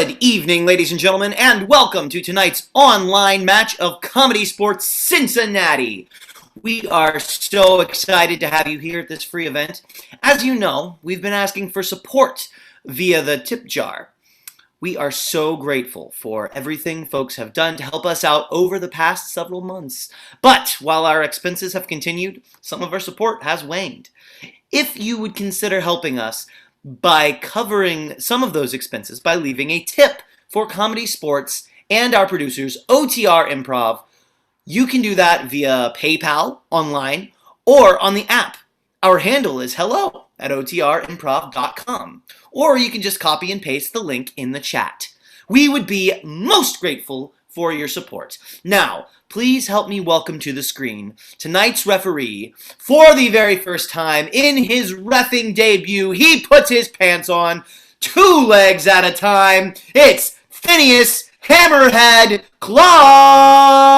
Good evening, ladies and gentlemen, and welcome to tonight's online match of ComedySportz Cincinnati. We are so excited to have you here at this free event. As you know, we've been asking for support via the tip jar. We are so grateful for everything folks have done to help us out over the past several months. But while our expenses have continued, some of our support has waned. If you would consider helping us by covering some of those expenses by leaving a tip for ComedySportz and our producers, OTR Improv, you can do that via PayPal online or on the app. Our handle is hello@otrimprov.com, or you can just copy and paste the link in the chat. We would be most grateful for your support. Now, please help me welcome to the screen tonight's referee. For the very first time in his reffing debut, he puts his pants on 2 legs at a time. It's Phineas Hammerhead Clark!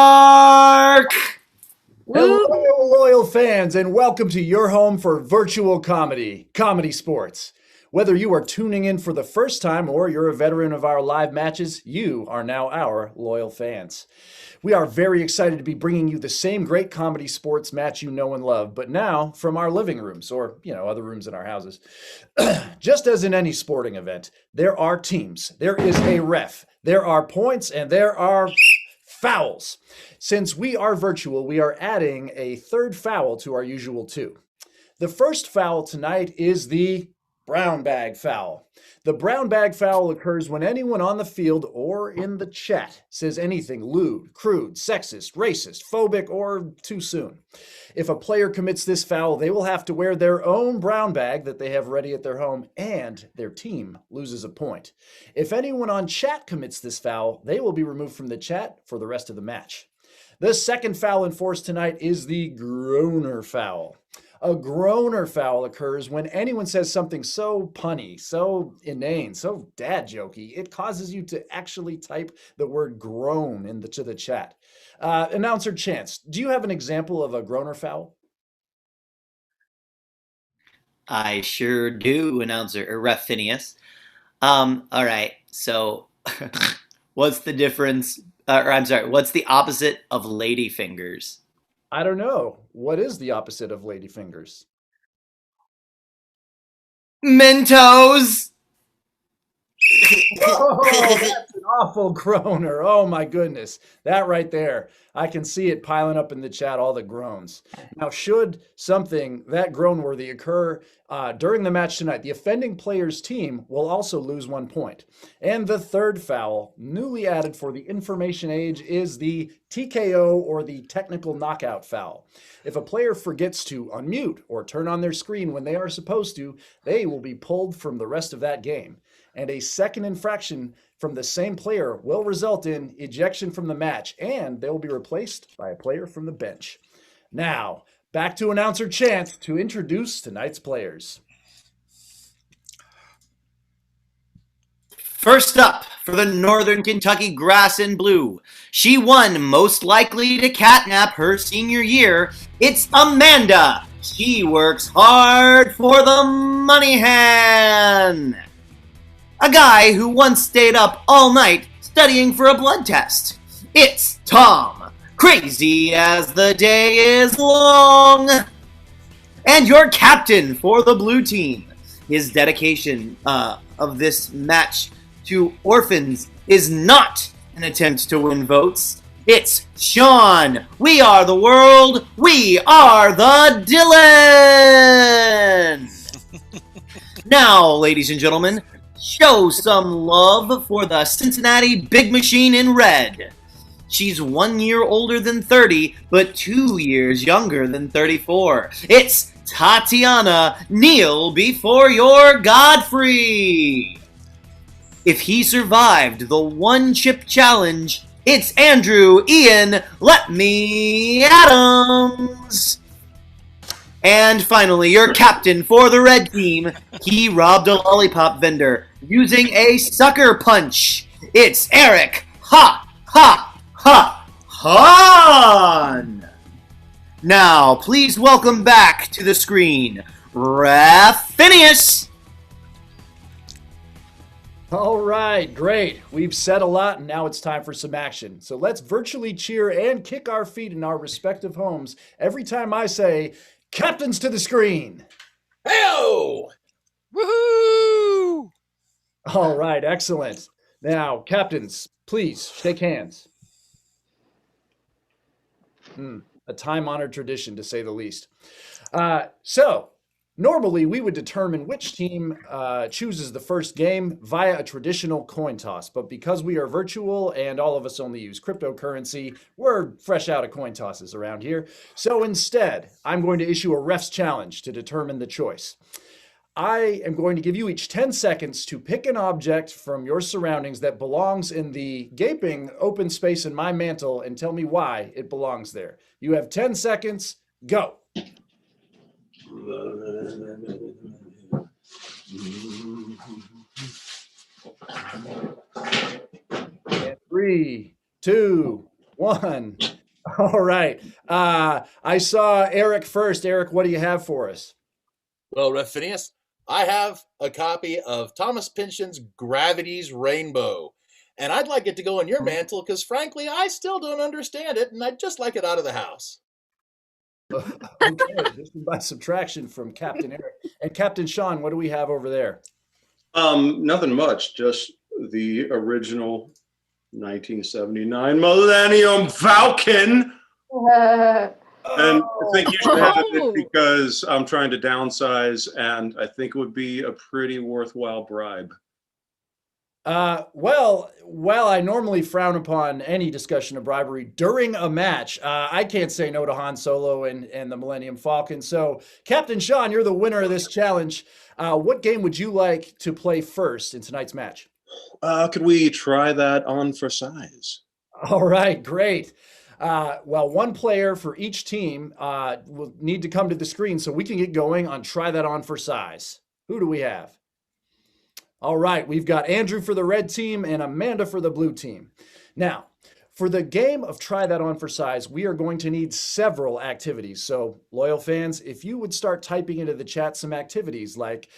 Hello, loyal fans, and welcome to your home for virtual comedy, ComedySportz. Whether you are tuning in for the first time or you're a veteran of our live matches, you are now our loyal fans. We are very excited to be bringing you the same great ComedySportz match you know and love, but now from our living rooms or, other rooms in our houses. Just as in any sporting event, there are teams, there is a ref, there are points, and there are fouls. Since we are virtual, we are adding a third foul to our usual 2. The first foul tonight is the brown bag foul. The brown bag foul occurs when anyone on the field or in the chat says anything lewd, crude, sexist, racist, phobic, or too soon. If a player commits this foul, they will have to wear their own brown bag that they have ready at their home, and their team loses a point. If anyone on chat commits this foul, they will be removed from the chat for the rest of the match. The second foul enforced tonight is the groaner foul. A groaner foul occurs when anyone says something so punny, so inane, so dad jokey, it causes you to actually type the word groan into the chat. Announcer Chance, do you have an example of a groaner foul? I sure do, Ref Phineas. All right, so what's the difference, what's the opposite of ladyfingers? I don't know. What is the opposite of ladyfingers? Mentos! Oh, that's an awful groaner. Oh my goodness. That right there. I can see it piling up in the chat, all the groans. Now, should something that groan-worthy occur during the match tonight, the offending player's team will also lose 1 point. And the third foul, newly added for the information age, is the TKO or the technical knockout foul. If a player forgets to unmute or turn on their screen when they are supposed to, they will be pulled from the rest of that game. And a second infraction from the same player will result in ejection from the match, and they will be replaced by a player from the bench. Now, back to Announcer Chance to introduce tonight's players. First up, for the Northern Kentucky Grass and Blue, she won most likely to catnap her senior year. It's Amanda. She works hard for the money hand. A guy who once stayed up all night studying for a blood test. It's Tom, crazy as the day is long. And your captain for the blue team. His dedication of this match to orphans is not an attempt to win votes. It's Sean. We are the world. We are the Dylan. Now, ladies and gentlemen, show some love for the Cincinnati Big Machine in red. She's 1 year older than 30, but 2 years younger than 34. It's Tatiana. Kneel before your Godfrey. If he survived the 1-chip challenge, it's Andrew Ian Let Me Adams. And finally, your captain for the red team, he robbed a lollipop vendor using a sucker punch. It's Eric Hahn. Now, please welcome back to the screen, Ref Phineas. All right, great. We've said a lot, and now it's time for some action. So let's virtually cheer and kick our feet in our respective homes every time I say, "Captains to the screen." Hey-o! Woohoo! All right, excellent. Now, captains, please shake hands. A time-honored tradition, to say the least. So, normally we would determine which team chooses the first game via a traditional coin toss, but because we are virtual and all of us only use cryptocurrency, we're fresh out of coin tosses around here. So instead, I'm going to issue a ref's challenge to determine the choice. I am going to give you each 10 seconds to pick an object from your surroundings that belongs in the gaping open space in my mantle and tell me why it belongs there. You have 10 seconds. Go. And 3, 2, 1. All right. I saw Eric first. Eric, what do you have for us? Well, Ref Phineas, I have a copy of Thomas Pynchon's Gravity's Rainbow, and I'd like it to go on your mantle because, frankly, I still don't understand it, and I'd just like it out of the house. Okay, this is by subtraction from Captain Eric. And Captain Sean, what do we have over there? Nothing much, just the original 1979 Millennium Falcon. And I think you should have it because I'm trying to downsize, and I think it would be a pretty worthwhile bribe. Well, while I normally frown upon any discussion of bribery during a match, I can't say no to Han Solo and the Millennium Falcon. So, Captain Sean, you're the winner of this challenge. What game would you like to play first in tonight's match? Could we try that on for size? All right, great. Well, one player for each team will need to come to the screen so we can get going on Try That On for Size. Who do we have? All right, we've got Andrew for the red team and Amanda for the blue team. Now, for the game of Try That On for Size, we are going to need several activities. So, loyal fans, if you would start typing into the chat some activities like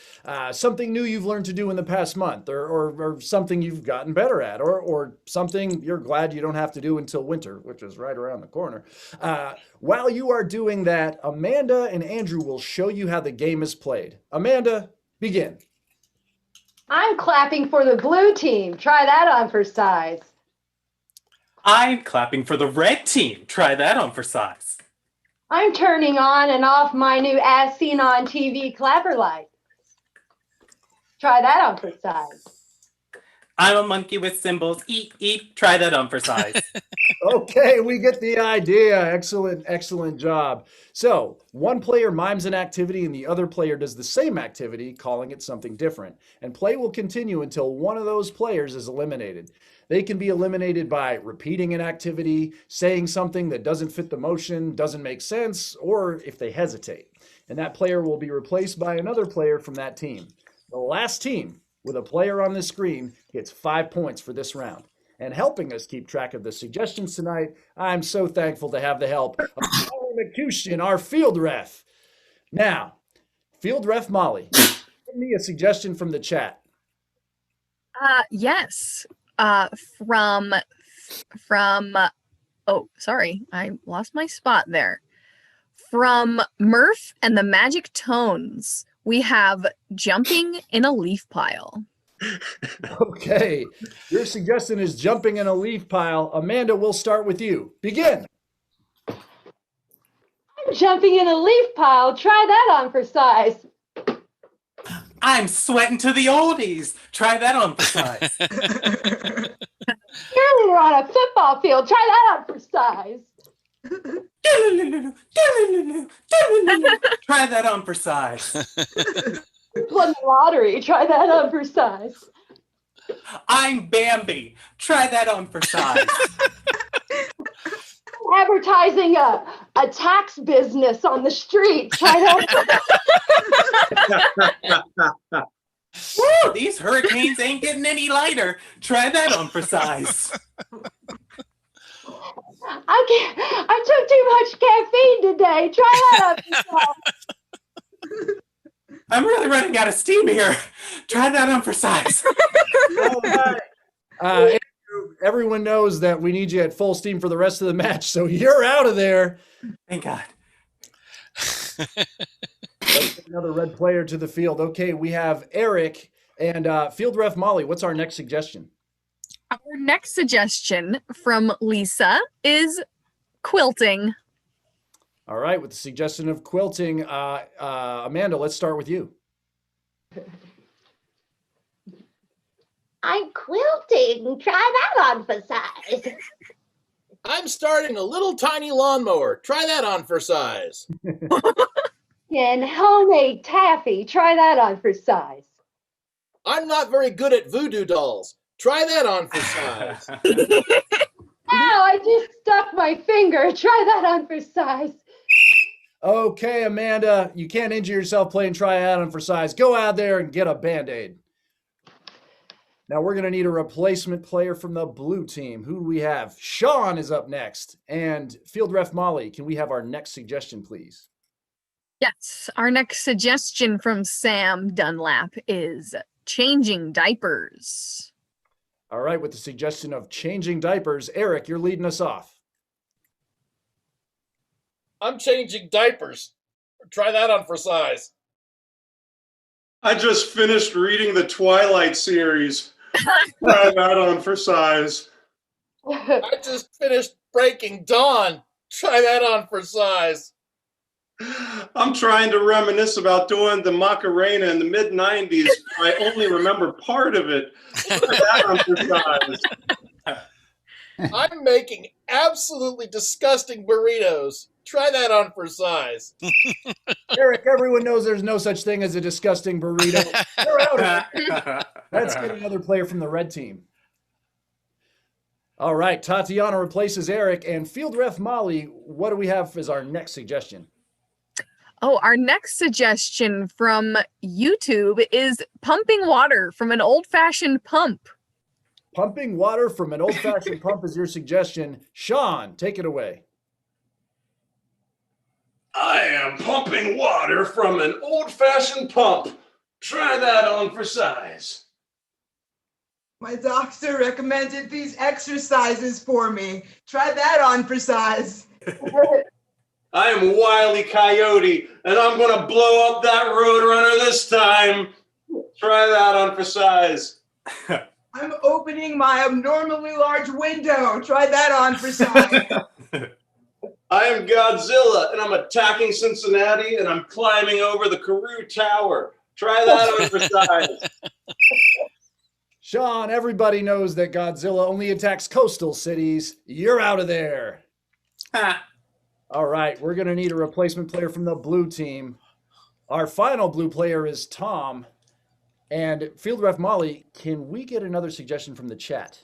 something new you've learned to do in the past month, or something you've gotten better at, or something you're glad you don't have to do until winter, which is right around the corner. While you are doing that, Amanda and Andrew will show you how the game is played. Amanda, begin. I'm clapping for the blue team. Try that on for size. I'm clapping for the red team. Try that on for size. I'm turning on and off my new As Seen on TV clapper light. Try that on for size. I'm a monkey with cymbals. Eep, eep. Try that on for size. Okay, we get the idea. Excellent, excellent job. So, one player mimes an activity and the other player does the same activity, calling it something different. And play will continue until one of those players is eliminated. They can be eliminated by repeating an activity, saying something that doesn't fit the motion, doesn't make sense, or if they hesitate. And that player will be replaced by another player from that team. The last team with a player on the screen gets 5 points for this round. And helping us keep track of the suggestions tonight, I'm so thankful to have the help of Molly McCushion, our field ref. Now, field ref Molly, give me a suggestion from the chat. Yes. Oh, sorry, I lost my spot there. From Murph and the Magic Tones, we have jumping in a leaf pile. Okay, your suggestion is jumping in a leaf pile. Amanda, we'll start with you. Begin. I'm jumping in a leaf pile. Try that on for size. I'm sweating to the oldies. Try that on for size. Cheerleader on a football field. Try that on for size. Try that on for size. Won the lottery. Try that on for size. I'm Bambi. Try that on for size. Advertising a tax business on the street. Try that. Woo, these hurricanes ain't getting any lighter. Try that on for size. I took too much caffeine today. Try that on for size. I'm really running out of steam here. Try that on for size. All right. Andrew, everyone knows that we need you at full steam for the rest of the match, so you're out of there. Thank God. Let's get another red player to the field. Okay, we have Eric and field ref Molly. What's our next suggestion? Our next suggestion from Lisa is quilting. All right, with the suggestion of quilting, Amanda, let's start with you. I'm quilting. Try that on for size. I'm starting a little tiny lawnmower. Try that on for size. And homemade taffy. Try that on for size. I'm not very good at voodoo dolls. Try that on for size. Ow, I just stuck my finger. Try that on for size. Okay, Amanda, you can't injure yourself playing try out on for size. Go out there and get a Band-Aid. Now we're going to need a replacement player from the blue team. Who do we have? Sean is up next. And field ref Molly, can we have our next suggestion, please? Yes, our next suggestion from Sam Dunlap is changing diapers. All right, with the suggestion of changing diapers, Eric, you're leading us off. I'm changing diapers. Try that on for size. I just finished reading the Twilight series. Try that on for size. I just finished Breaking Dawn. Try that on for size. I'm trying to reminisce about doing the Macarena in the mid-90s. I only remember part of it. Try that on for size. I'm making absolutely disgusting burritos. Try that on for size. Eric, everyone knows there's no such thing as a disgusting burrito. You're out of here. Let's get another player from the red team. All right, Tatiana replaces Eric, and field ref Molly, what do we have as our next suggestion? Oh, our next suggestion from YouTube is pumping water from an old-fashioned pump. Pumping water from an old-fashioned pump is your suggestion. Sean, take it away. I am pumping water from an old-fashioned pump. Try that on for size. My doctor recommended these exercises for me. Try that on for size. I am Wile E. Coyote, and I'm going to blow up that Roadrunner this time. Try that on for size. I'm opening my abnormally large window. Try that on for size. I am Godzilla, and I'm attacking Cincinnati, and I'm climbing over the Carew Tower. Try that on for size. Sean, everybody knows that Godzilla only attacks coastal cities. You're out of there. All right, we're going to need a replacement player from the blue team. Our final blue player is Tom. And field ref Molly, can we get another suggestion from the chat?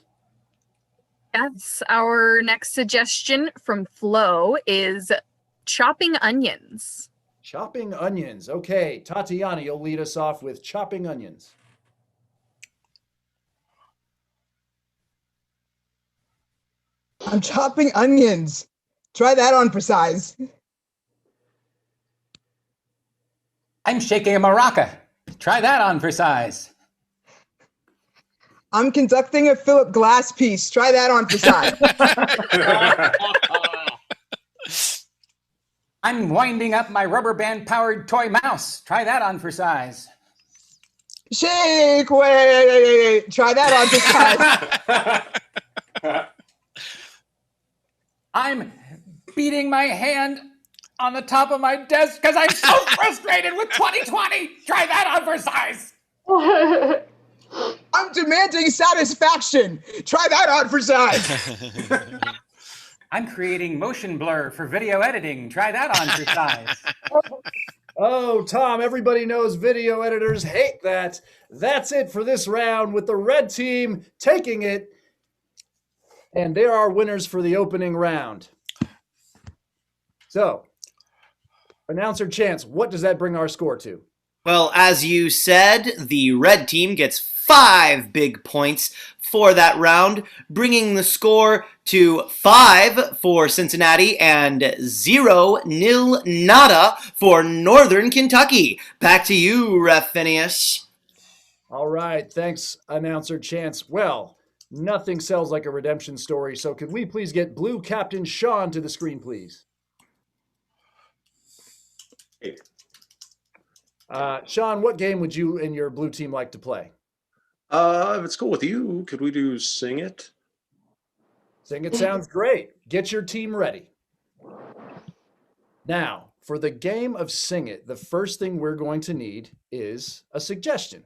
Yes, our next suggestion from Flo is chopping onions. Chopping onions. Okay, Tatiana, you'll lead us off with chopping onions. I'm chopping onions. Try that on for size. I'm shaking a maraca. Try that on for size. I'm conducting a Philip Glass piece. Try that on for size. I'm winding up my rubber band powered toy mouse. Try that on for size. Shake, wait. Try that on for size. I'm beating my hand on the top of my desk because I'm so frustrated with 2020. Try that on for size. I'm demanding satisfaction. Try that on for size. I'm creating motion blur for video editing. Try that on for size. Oh, Tom, everybody knows video editors hate that. That's it for this round with the red team taking it. And there are winners for the opening round. So, announcer Chance, what does that bring our score to? Well, as you said, the red team gets 5 big points for that round, bringing the score to 5 for Cincinnati and 0-0 nada for Northern Kentucky. Back to you, Ref Phineas. All right. Thanks, announcer Chance. Well, nothing sells like a redemption story, so could we please get Blue Captain Sean to the screen, please? Hey. Sean, what game would you and your blue team like to play? If it's cool with you, could we do Sing It? Sing It sounds great. Get your team ready. Now, for the game of Sing It, the first thing we're going to need is a suggestion.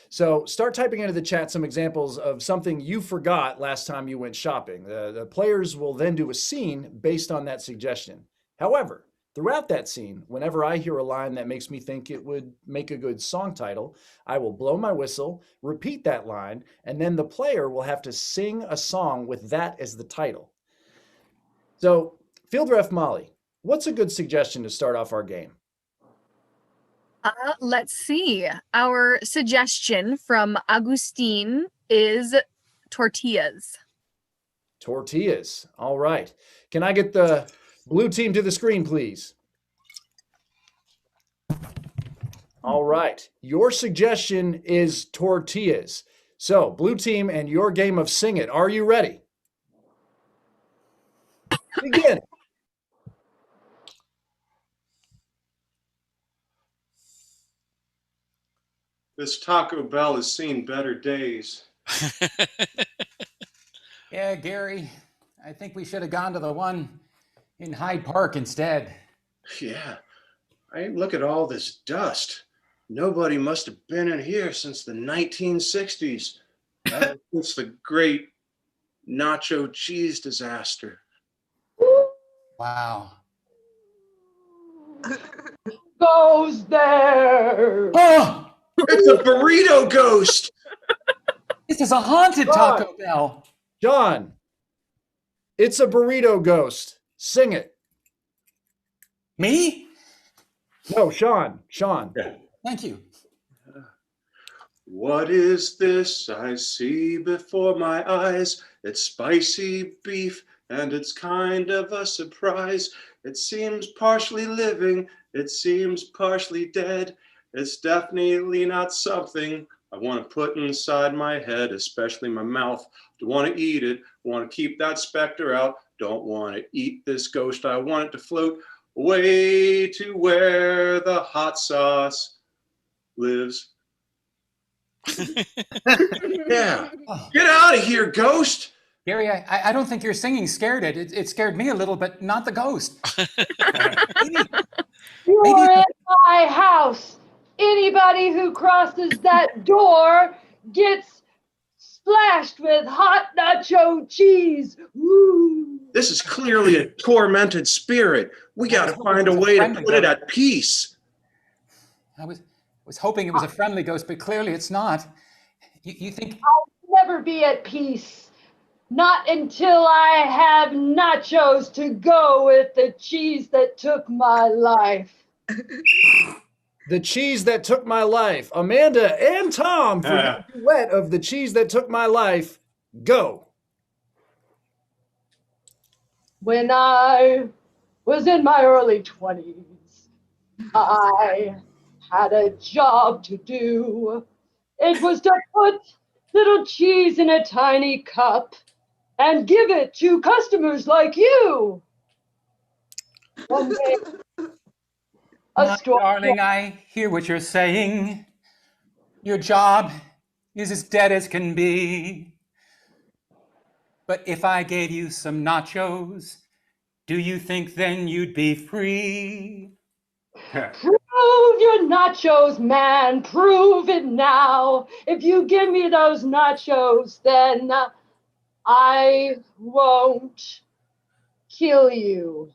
So start typing into the chat some examples of something you forgot last time you went shopping. The players will then do a scene based on that suggestion. However, throughout that scene, whenever I hear a line that makes me think it would make a good song title, I will blow my whistle, repeat that line, and then the player will have to sing a song with that as the title. So, Field Ref Molly, what's a good suggestion to start off our game? Let's see. Our suggestion from Agustin is tortillas. Tortillas. All right. Can I get the blue team to the screen, please? All right. Your suggestion is tortillas. So, blue team and your game of Sing It. Are you ready? Begin. This Taco Bell has seen better days. Yeah, Gary, I think we should have gone to the one in Hyde Park instead. Yeah. Look at all this dust. Nobody must have been in here since the 1960s. Since the great nacho cheese disaster. Wow. Goes there. Oh! It's a burrito ghost. This is a haunted Taco Bell. John, it's a burrito ghost. Sing it. Me? No, Sean. Sean. Yeah. Thank you. What is this I see before my eyes? It's spicy beef, and it's kind of a surprise. It seems partially living, it seems partially dead. It's definitely not something I want to put inside my head, especially my mouth. Don't want to eat it, want to keep that specter out. Don't want to eat this ghost. I want it to float away to where the hot sauce lives. Yeah. Get out of here, ghost. Gary, I don't think your singing scared it. It scared me a little, but not the ghost. You're in my house. Anybody who crosses that door gets splashed with hot nacho cheese. Woo. This is clearly a tormented spirit. We got to find a way to put it at peace. I was hoping it was a friendly ghost, but clearly it's not. You think I'll never be at peace. Not until I have nachos to go with the cheese that took my life. The cheese that took my life. Amanda and Tom for the duet of The Cheese That Took My Life. Go. When I was in my early 20s, I had a job to do. It was to put little cheese in a tiny cup and give it to customers like you. One day, darling, I hear what you're saying. Your job is as dead as can be. But if I gave you some nachos, do you think then you'd be free? Prove your nachos, man. Prove it now. If you give me those nachos, then I won't kill you.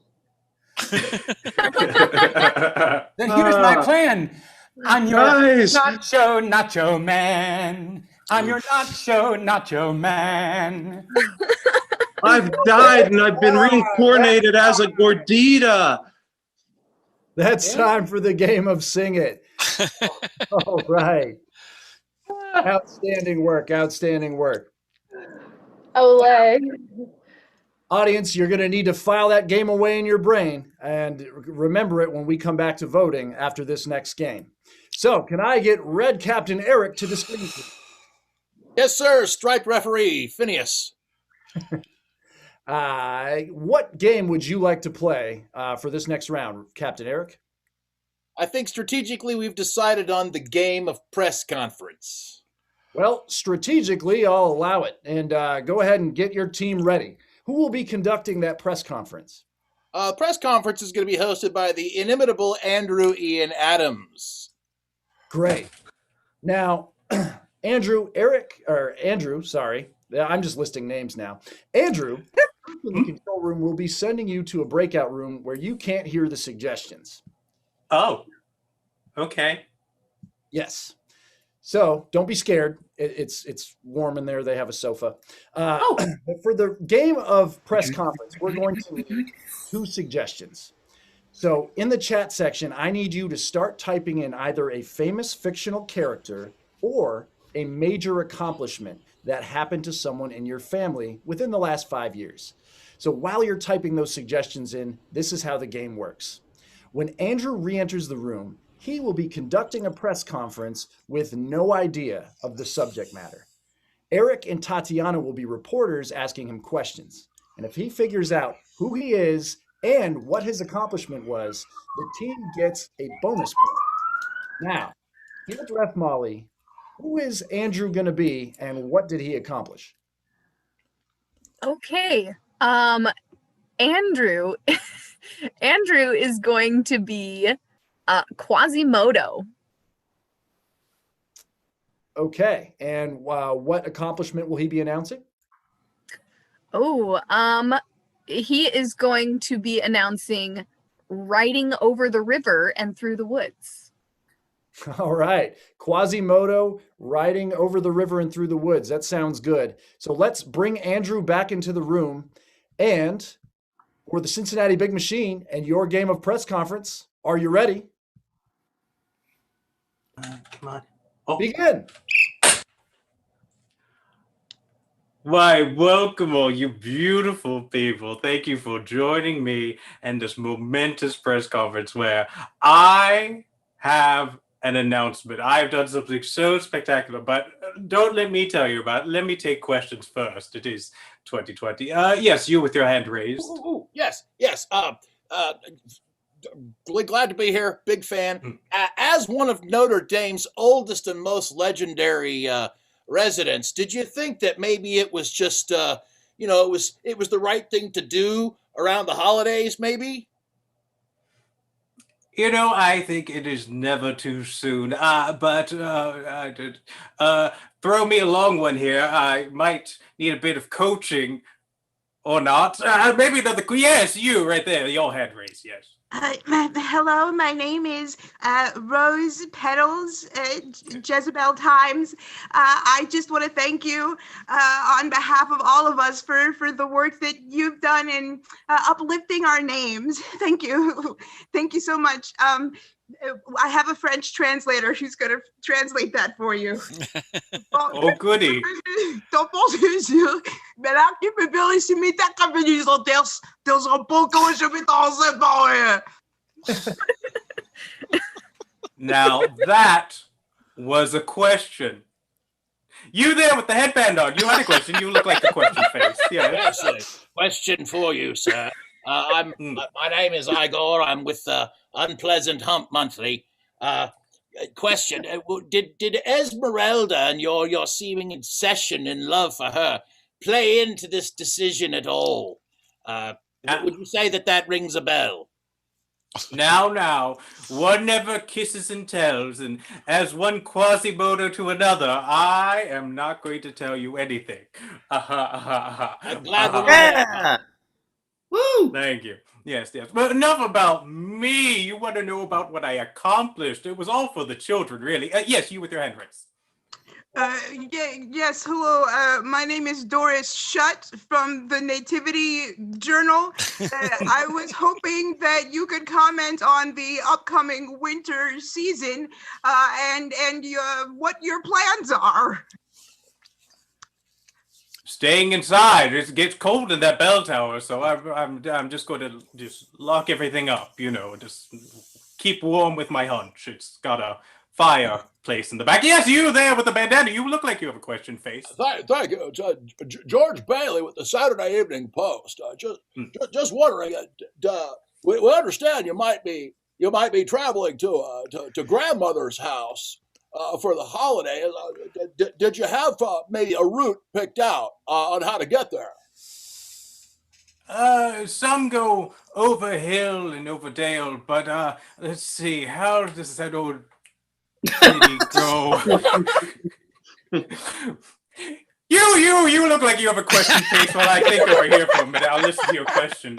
Then here's my plan. I'm your nacho man. I'm your nacho man. I've died and I've been reincarnated as a gordita. That's time for the game of Sing It. All right. Outstanding work. Outstanding work. Olay. Audience, you're going to need to file that game away in your brain and remember it when we come back to voting after this next game. So, can I get Red Captain Eric to the screen? Yes, sir. Striped referee, Phineas. What game would you like to play for this next round, Captain Eric? I think strategically we've decided on the game of press conference. Well, strategically, I'll allow it. And go ahead and get your team ready. Who will be conducting that press conference? Press conference is going to be hosted by the inimitable Andrew Ian Adams. Great. Now, Andrew, sorry. I'm just listing names now. Andrew, in the control room, will be sending you to a breakout room where you can't hear the suggestions. Oh, okay. Yes. So don't be scared. It's warm in there. They have a sofa. But for the game of press conference, we're going to need 2 suggestions. So in the chat section, I need you to start typing in either a famous fictional character or a major accomplishment that happened to someone in your family within the last 5 years. So while you're typing those suggestions in, this is how the game works. When Andrew re-enters the room, he will be conducting a press conference with no idea of the subject matter. Eric and Tatiana will be reporters asking him questions. And if he figures out who he is and what his accomplishment was, the team gets a bonus point. Now, here at Ref Molly, who is Andrew going to be and what did he accomplish? Okay. Andrew Andrew is going to be Quasimodo. Okay. And what accomplishment will he be announcing? Oh, he is going to be announcing riding over the river and through the woods. All right. Quasimodo riding over the river and through the woods. That sounds good. So let's bring Andrew back into the room. And for the Cincinnati Big Machine and your game of press conference, are you ready? Come on. Oh. Begin. Why, welcome all you beautiful people. Thank you for joining me in this momentous press conference where I have an announcement. I've done something so spectacular, but don't let me tell you about it. Let me take questions first. It is 2020. Yes, you with your hand raised. Ooh, yes. Really glad to be here. Big fan. As one of Notre Dame's oldest and most legendary residents, did you think that maybe it was just, it was the right thing to do around the holidays, maybe? You know, I think it is never too soon. But throw me a long one here. I might need a bit of coaching or not. Maybe another. Yes, you right there. Your hand raised. Yes. Hello, my name is Rose Petals, Jezebel Times. I just want to thank you on behalf of all of us for the work that you've done in uplifting our names. Thank you. Thank you so much. I have a French translator who's going to translate that for you. Oh, goody. T'en penses, mais là, tu peux bien laisser mes ta cabinet des repos je vais dans Now that was a question. You there with the headband on. You had a question. You look like the question face. Yeah. Yes, question for you, sir. My name is Igor. I'm with Unpleasant Hump Monthly. Question: Did Esmeralda and your seeming obsession and love for her play into this decision at all? Would you say that rings a bell? Now, one never kisses and tells, and as one Quasimodo to another, I am not going to tell you anything. I'm glad Yeah. Woo! Thank you. Yes. But enough about me. You want to know about what I accomplished. It was all for the children, really. Yes, you with your hand raised. Yes, hello. My name is Doris Shutt from the Nativity Journal. I was hoping that you could comment on the upcoming winter season and what your plans are. Staying inside. It gets cold in that bell tower, so I'm just going to just lock everything up. Just keep warm with my hunch. It's got a fireplace in the back. Yes, you there with the bandana. You look like you have a question face. Thank you. George Bailey with the Saturday Evening Post. Just wondering, we understand you might be traveling to grandmother's house for the holiday. Did you have maybe a route picked out on how to get there? Some go over hill and over dale, but let's see, how does that old city go? You look like you have a question face while I think over here for a minute. I'll listen to your question.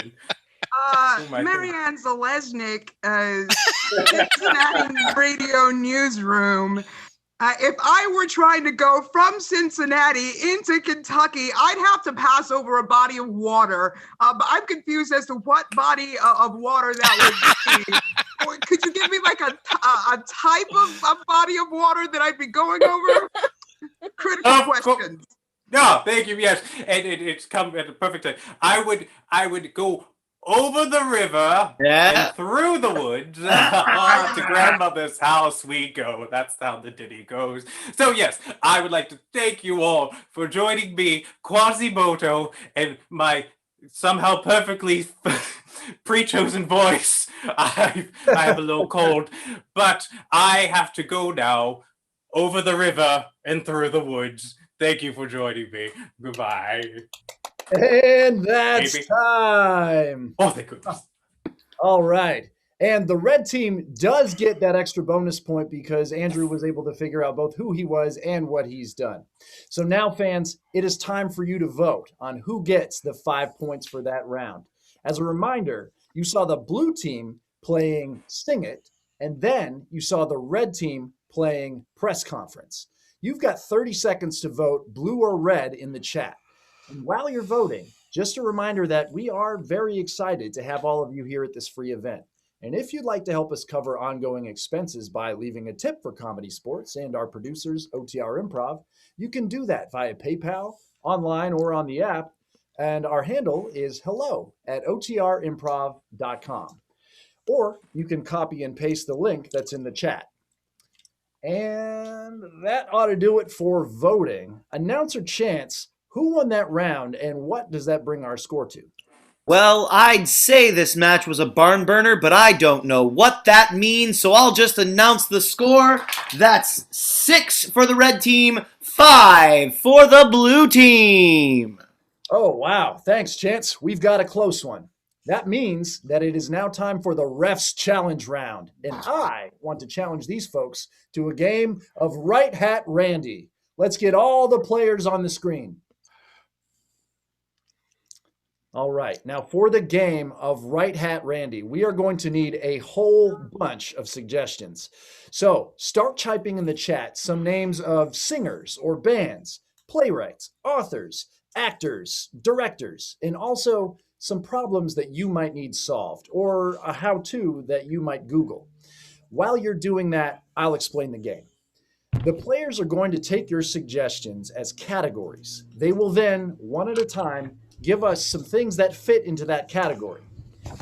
Marianne Zalesnik, Cincinnati Radio Newsroom. If I were trying to go from Cincinnati into Kentucky, I'd have to pass over a body of water. But I'm confused as to what body of water that would be. Or could you give me like a type of body of water that I'd be going over? Critical questions. No, thank you. Yes, and it's come at the perfect time. I would go over the river and through the woods to grandmother's house we go. That's how the ditty goes. So yes, I would like to thank you all for joining me, Quasimodo, and my somehow perfectly pre-chosen voice. I have a little cold, but I have to go now over the river and through the woods. Thank you for joining me. Goodbye. And that's time. Oh, thank goodness. All right. And the red team does get that extra bonus point because Andrew was able to figure out both who he was and what he's done. So now, fans, it is time for you to vote on who gets the 5 points for that round. As a reminder, you saw the blue team playing Sing It, and then you saw the red team playing Press Conference. You've got 30 seconds to vote blue or red in the chat. And while you're voting, just a reminder that we are very excited to have all of you here at this free event. And if you'd like to help us cover ongoing expenses by leaving a tip for ComedySportz and our producers, OTR Improv, you can do that via PayPal, online, or on the app. And our handle is hello@otrimprov.com. Or you can copy and paste the link that's in the chat. And that ought to do it for voting. Announcer Chance, who won that round and what does that bring our score to? Well, I'd say this match was a barn burner, but I don't know what that means, so I'll just announce the score. That's 6 for the red team, 5 for the blue team. Oh, wow. Thanks, Chance. We've got a close one. That means that it is now time for the Refs Challenge round, and I want to challenge these folks to a game of Right Hat Randy. Let's get all the players on the screen. All right, now for the game of Right Hat Randy, we are going to need a whole bunch of suggestions. So start typing in the chat some names of singers or bands, playwrights, authors, actors, directors, and also some problems that you might need solved or a how-to that you might Google. While you're doing that, I'll explain the game. The players are going to take your suggestions as categories. They will then, one at a time, give us some things that fit into that category.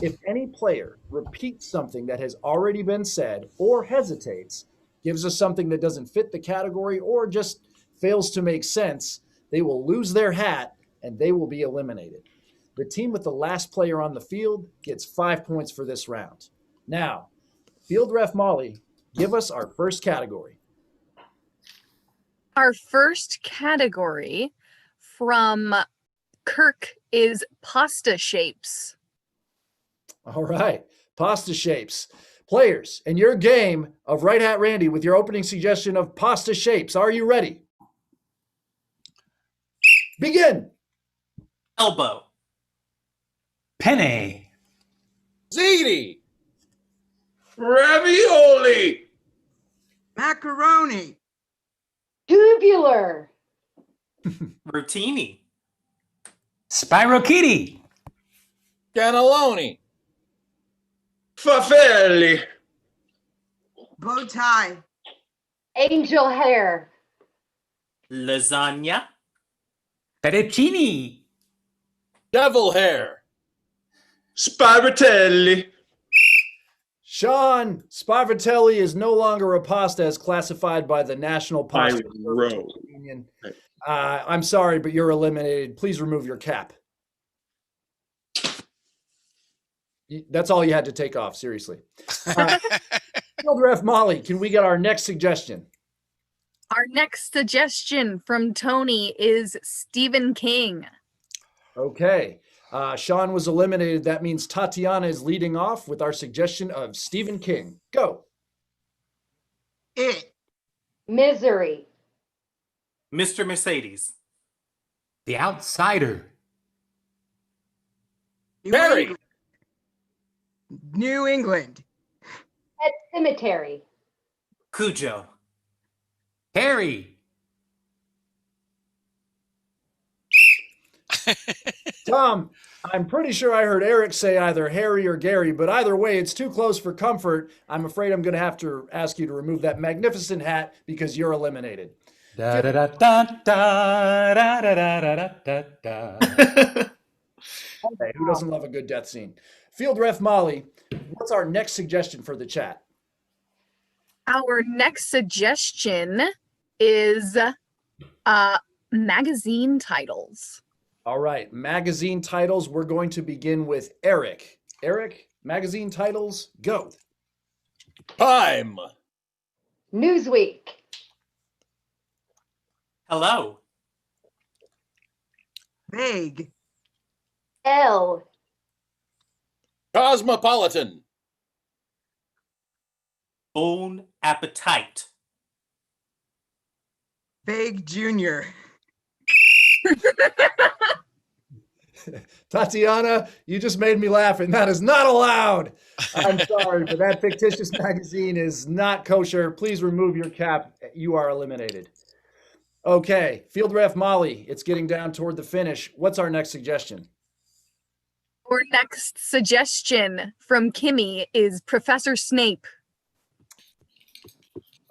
If any player repeats something that has already been said or hesitates, gives us something that doesn't fit the category or just fails to make sense, they will lose their hat and they will be eliminated. The team with the last player on the field gets 5 points for this round. Now, Field Ref Molly, give us our first category. Our first category from Kirk is pasta shapes. All right, pasta shapes. Players, in your game of Right Hat Randy with your opening suggestion of pasta shapes, are you ready? Begin. Elbow. Penne. Ziti. Ravioli. Macaroni. Tubular. Rotini. Spirochete. Cannelloni. Fafelli. Bow tie. Angel hair. Lasagna. Fettuccine. Devil hair. Sparvatelli. Sean, Sparvatelli is no longer a pasta as classified by the National Pasta row. Union. I'm sorry, but you're eliminated. Please remove your cap. That's all you had to take off, seriously. Field Ref Molly, can we get our next suggestion? Our next suggestion from Tony is Stephen King. Okay. Sean was eliminated. That means Tatiana is leading off with our suggestion of Stephen King. Go. It. Misery. Mr. Mercedes. The Outsider. Harry. New England. Pet Cemetery. Cujo. Harry. Tom, I'm pretty sure I heard Eric say either Harry or Gary, but either way, it's too close for comfort. I'm afraid I'm going to have to ask you to remove that magnificent hat because you're eliminated. Da da da da da da da da da da. Okay, who doesn't love a good death scene? Field Ref Molly, what's our next suggestion for the chat? Our next suggestion is magazine titles. All right, magazine titles. We're going to begin with Eric. Eric, magazine titles, go. Time. Newsweek. Hello. Vague. Elle. Cosmopolitan. Bon Appetite. Vague Junior. Tatiana, you just made me laugh, and that is not allowed. I'm sorry, but that fictitious magazine is not kosher. Please remove your cap. You are eliminated. Okay, Field Ref Molly, it's getting down toward the finish. What's our next suggestion? Our next suggestion from Kimmy is Professor Snape.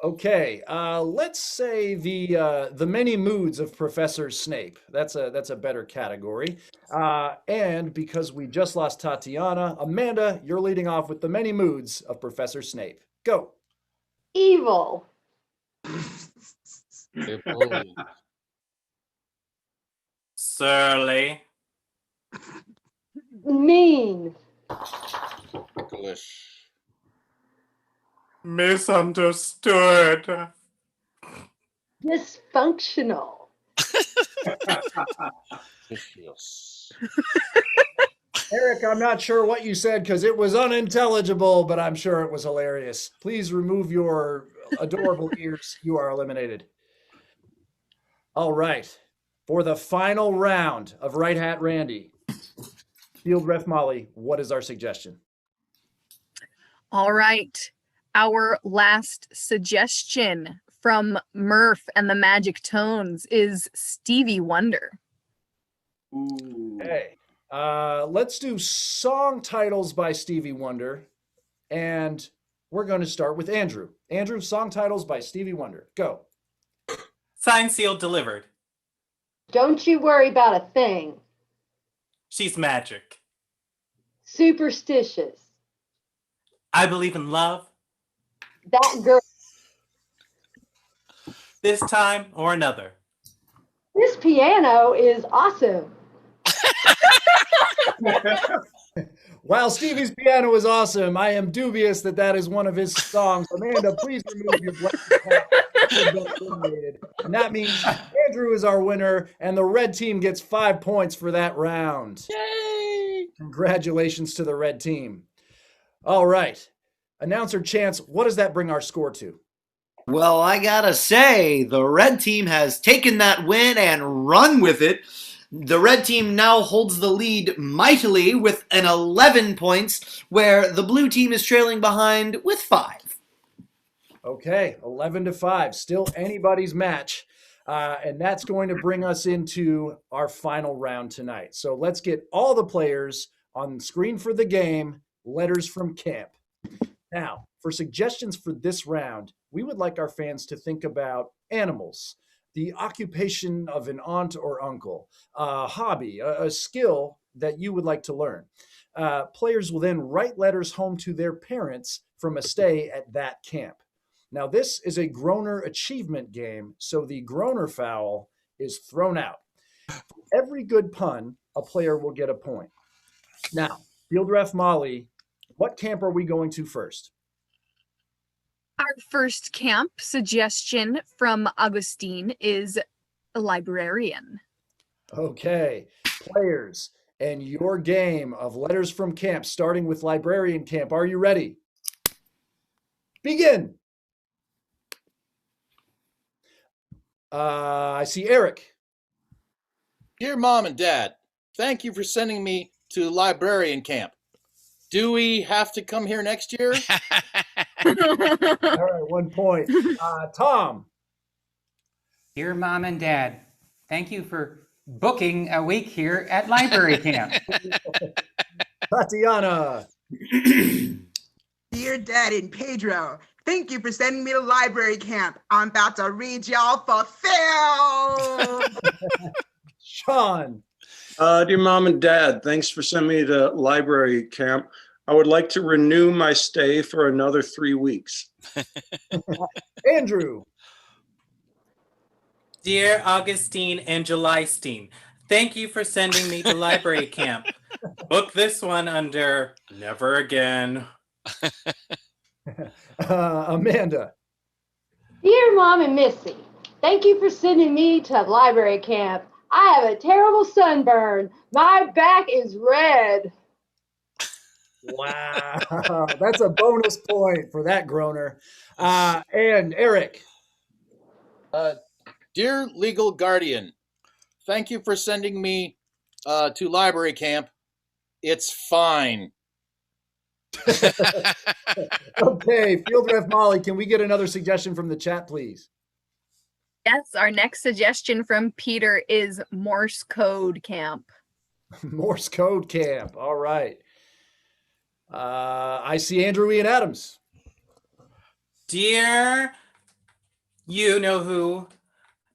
Okay, let's say the many moods of Professor Snape. That's a better category. And because we just lost Tatiana, Amanda, you're leading off with the many moods of Professor Snape. Go. Evil. Surly. Mean. English. Misunderstood. Dysfunctional. Vicious. Eric, I'm not sure what you said because it was unintelligible, but I'm sure it was hilarious. Please remove your adorable ears. You are eliminated. All right. For the final round of Right Hat Randy, Field Ref Molly, what is our suggestion? All right. Our last suggestion from Murph and the Magic Tones is Stevie Wonder. Ooh. Hey, let's do song titles by Stevie Wonder, and we're going to start with Andrew. Andrew, song titles by Stevie Wonder. Go. Signed, sealed, delivered. Don't you worry about a thing. She's magic. Superstitious. I believe in love. That girl. This time or another. This piano is awesome. While Stevie's piano is awesome, I am dubious that that is one of his songs. Amanda, please remove your blanket. And that means Andrew is our winner, and the red team gets 5 points for that round. Yay! Congratulations to the red team. All right. Announcer Chance, what does that bring our score to? Well, I gotta say, the red team has taken that win and run with it. The red team now holds the lead mightily with an 11 points, where the blue team is trailing behind with 5. Okay, 11-5, still anybody's match. And that's going to bring us into our final round tonight. So let's get all the players on the screen for the game, letters from camp. Now, for suggestions for this round, we would like our fans to think about animals, the occupation of an aunt or uncle, a hobby, a skill that you would like to learn. Players will then write letters home to their parents from a stay at that camp. Now, this is a Groner achievement game, so the Groner foul is thrown out. For every good pun, a player will get a point. Now, Field Ref Molly, what camp are we going to first? Our first camp suggestion from Augustine is a librarian. Okay, players, and your game of letters from camp, starting with librarian camp. Are you ready? Begin. I see Eric. Dear Mom and Dad, thank you for sending me to librarian camp. Do we have to come here next year? All right, 1 point. Tom. Dear Mom and Dad, thank you for booking a week here at library camp. Tatiana. Dear Dad and Pedro, thank you for sending me to library camp. I'm about to read y'all for film. Sean. Dear Mom and Dad, thanks for sending me to library camp. I would like to renew my stay for another 3 weeks. Andrew. Dear Augustine and Julystein, thank you for sending me to library camp. Book this one under never again. Amanda. Dear Mom and Missy, thank you for sending me to library camp. I have a terrible sunburn. My back is red. Wow, that's a bonus point for that Groner. And Eric. Dear legal guardian, thank you for sending me to library camp. It's fine. Okay, Field Ref Molly, can we get another suggestion from the chat, please? Yes, our next suggestion from Peter is Morse code camp. Morse code camp. All right. I see Andrew Ian Adams. Dear you know who,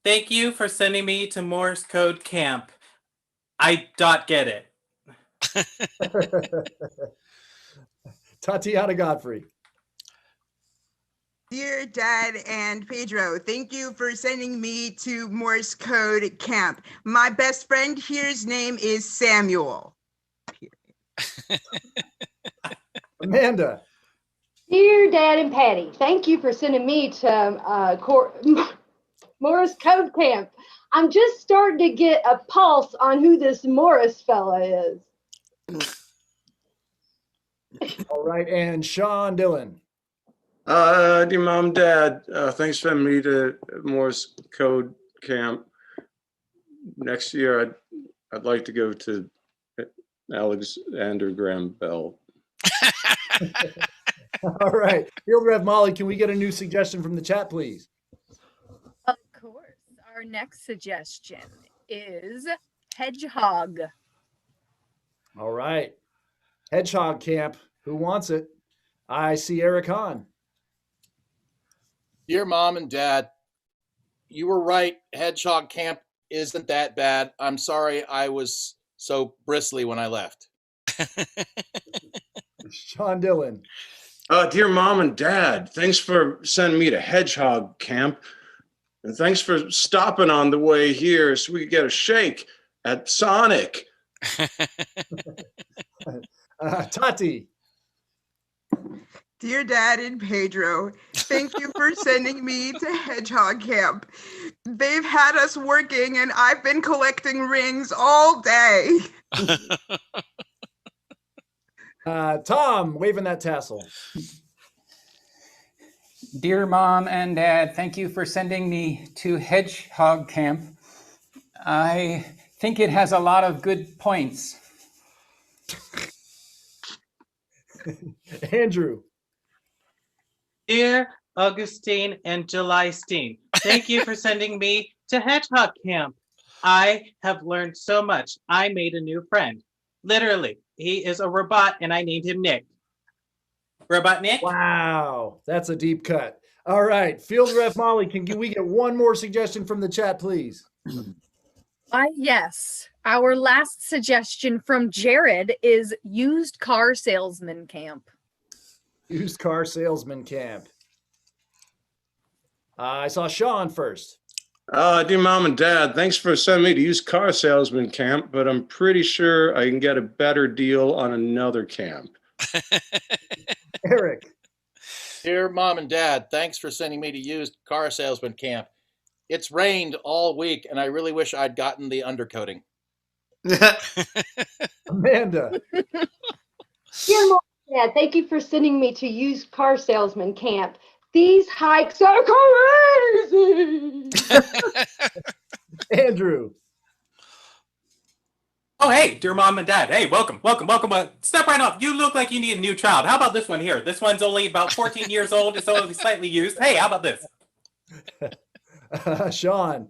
thank you for sending me to Morse code camp. I don't get it. Tatiana Godfrey. Dear Dad and Pedro, thank you for sending me to Morse code camp. My best friend here's name is Samuel. Amanda. Dear Dad and Patty, thank you for sending me to Morris Code Camp. I'm just starting to get a pulse on who this Morris fella is. All right, and Sean Dillon. Dear Mom and Dad, thanks for sending me to Morse Code Camp. Next year, I'd like to go to Alexander Graham Bell. All right, Field Ref Molly, can we get a new suggestion from the chat, please? Of course. Our next suggestion is hedgehog. All right, Hedgehog Camp. Who wants it? I see Eric Hahn. Dear Mom and Dad, you were right. Hedgehog camp isn't that bad. I'm sorry I was so bristly when I left. Sean Dillon. Dear Mom and Dad, thanks for sending me to Hedgehog Camp. And thanks for stopping on the way here so we could get a shake at Sonic. Tati. Dear Dad and Pedro, thank you for sending me to Hedgehog Camp. They've had us working and I've been collecting rings all day. Tom, waving that tassel. Dear Mom and Dad, thank you for sending me to Hedgehog Camp. I think it has a lot of good points. Andrew. Dear Augustine and Julystein, thank you for sending me to Hedgehog Camp. I have learned so much. I made a new friend. Literally, he is a robot, and I named him Nick. Robot Nick? Wow, that's a deep cut. All right, Field Ref Molly, can we get one more suggestion from the chat, please? Yes. Our last suggestion from Jared is used car salesman camp. Used car salesman camp. I saw Sean first. Dear Mom and Dad, thanks for sending me to used car salesman camp, but I'm pretty sure I can get a better deal on another camp. Eric. Dear Mom and Dad, thanks for sending me to used car salesman camp. It's rained all week, and I really wish I'd gotten the undercoating. Amanda. Dear Mom and Dad, thank you for sending me to used car salesman camp. These hikes are crazy. Andrew. Oh, hey, dear Mom and Dad. Hey, welcome. Step right up. You look like you need a new child. How about this one here? This one's only about 14 years old. It's only slightly used. Hey, how about this? Sean.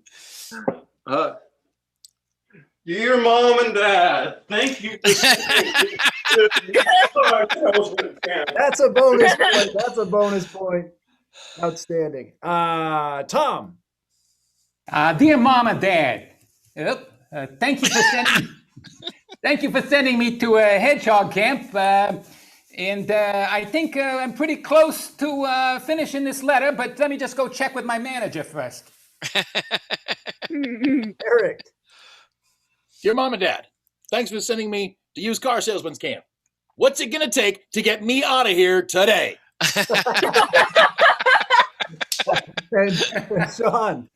Dear Mom and Dad, thank you for sending me to used car salesman camp. That's a bonus point. That's a bonus point. Outstanding. Tom. Dear Mom and Dad, thank you for sending me to a hedgehog camp. And I think I'm pretty close to finishing this letter, but let me just go check with my manager first. Eric. Dear Mom and Dad, thanks for sending me to used car salesman's camp. What's it going to take to get me out of here today? And Sean.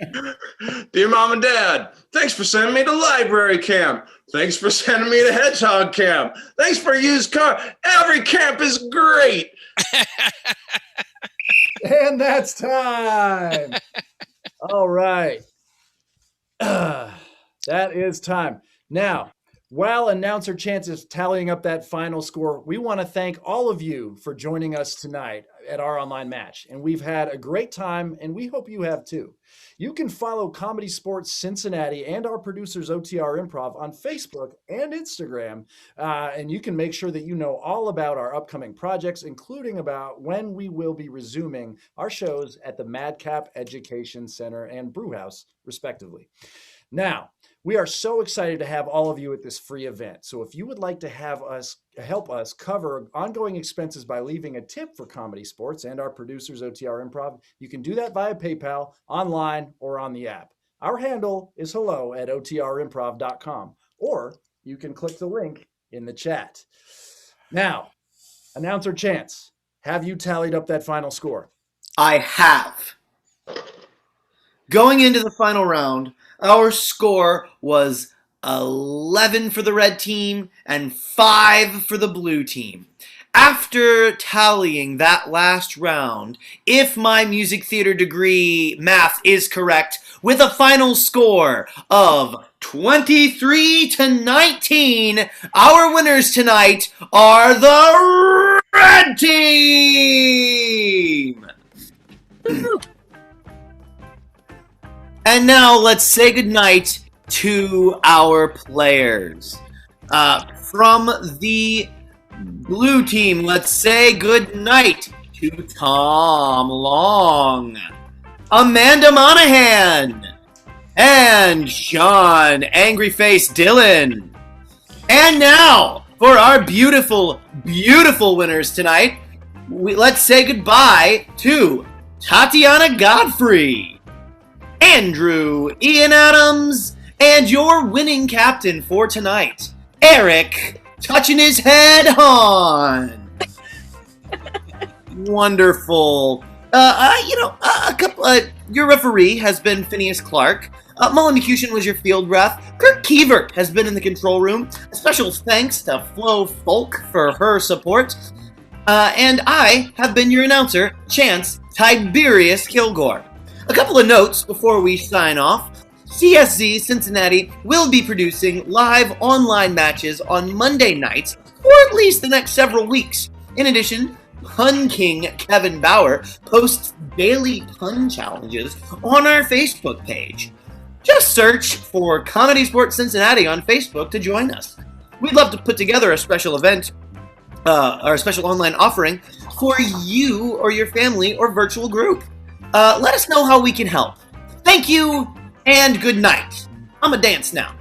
Dear Mom and Dad, thanks for sending me to library camp. Thanks for sending me to hedgehog camp. Thanks for used car. Every camp is great. And that's time. All right. That is time. Now, while announcer Chance is tallying up that final score, we want to thank all of you for joining us tonight at our online match. And we've had a great time, and we hope you have too. You can follow ComedySportz Cincinnati and our producers OTR Improv on Facebook and Instagram, and you can make sure that you know all about our upcoming projects, including about when we will be resuming our shows at the Madcap Education Center and Brewhouse, respectively. Now, we are so excited to have all of you at this free event. So if you would like to have us help us cover ongoing expenses by leaving a tip for ComedySportz and our producers OTR Improv, you can do that via PayPal, online, or on the app. Our handle is hello@otrimprov.com, or you can click the link in the chat. Now, announcer Chance, have you tallied up that final score? I have. Going into the final round, our score was 11 for the red team and 5 for the blue team. After tallying that last round, if my music theater degree math is correct, with a final score of 23-19, our winners tonight are the red team! And now let's say goodnight to our players. From the blue team, let's say goodnight to Tom Long, Amanda Monahan, and Sean Angry Face Dillon. And now, for our beautiful, beautiful winners tonight, let's say goodbye to Tatiana Godfrey, Andrew Ian Adams, and your winning captain for tonight, Eric touching his head on. Wonderful. Your referee has been Phineas Clark. Mullen McCution was your field ref. Kirk Keever has been in the control room. A special thanks to Flo Folk for her support. And I have been your announcer, Chance Tiberius Kilgore. A couple of notes before we sign off. CSZ Cincinnati will be producing live online matches on Monday nights for at least the next several weeks. In addition, Pun King Kevin Bauer posts daily pun challenges on our Facebook page. Just search for ComedySportz Cincinnati on Facebook to join us. We'd love to put together a special event or a special online offering for you or your family or virtual group. Let us know how we can help. Thank you and good night. I'm a dance now.